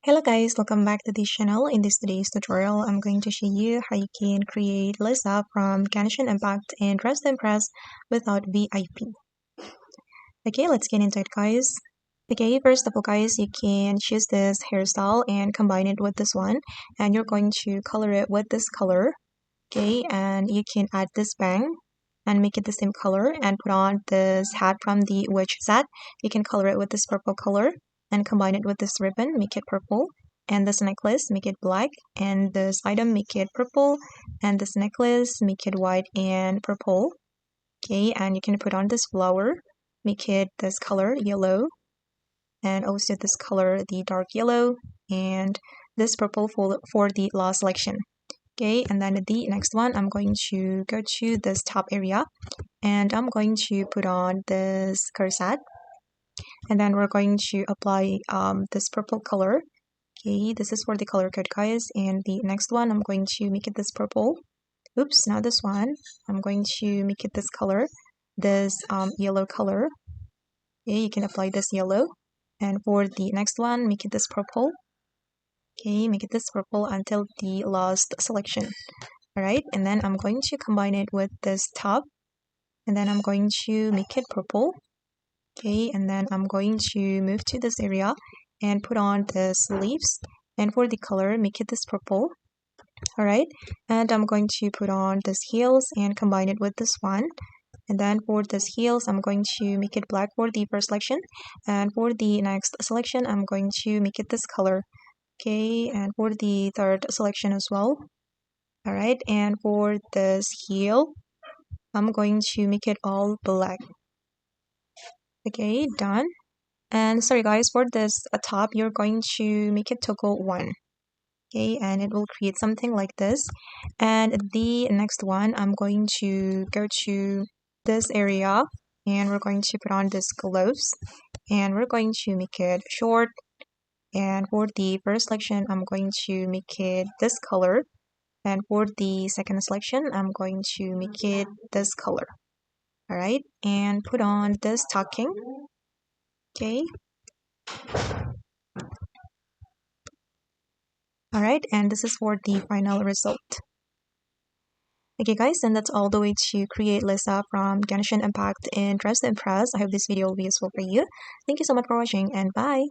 Hello guys, welcome back to this channel. In today's tutorial, I'm going to show you how you can create Lisa from Genshin Impact and Dress to Impress without VIP. Okay, let's get into it guys. Okay, first of all guys, you can choose this hairstyle and combine it with this one. And you're going to color it with this color. Okay, and you can add this bang and make it the same color and put on this hat from the witch set. You can color it with this purple color and combine it with this ribbon, make it purple, and this necklace, make it black, and this item, make it purple, and this necklace, make it white and purple. Okay, and you can put on this flower, make it this color, yellow, and also this color, the dark yellow, and this purple for the last selection. Okay, and then the next one, I'm going to go to this top area, and I'm going to put on this corset, and then we're going to apply this purple color. Okay, this is for the color code guys, and the next one, I'm going to make it this purple. Oops, not this one. I'm going to make it this color, this yellow color. Okay, you can apply this yellow, and for the next one, make it this purple. Okay, make it this purple until the last selection. Alright, and then I'm going to combine it with this top, and then I'm going to make it purple. Okay, and then I'm going to move to this area and put on the sleeves, and for the color, make it this purple. Alright, and I'm going to put on this heels and combine it with this one. And then for this heels, I'm going to make it black for the first selection, and for the next selection, I'm going to make it this color. Okay, and for the third selection as well. Alright, and for this heel, I'm going to make it all black. Okay, done. And sorry guys, for this top, you're going to make it toggle 1. Okay, and it will create something like this. And the next one, I'm going to go to this area, and we're going to put on this gloves, and we're going to make it short. And for the first selection, I'm going to make it this color. And for the second selection, I'm going to make it this color. Alright, and put on this stocking. Okay. Alright, and this is for the final result. Okay guys, and that's all the way to create Lisa from Genshin Impact in Dress to Impress. I hope this video will be useful for you. Thank you so much for watching, and bye!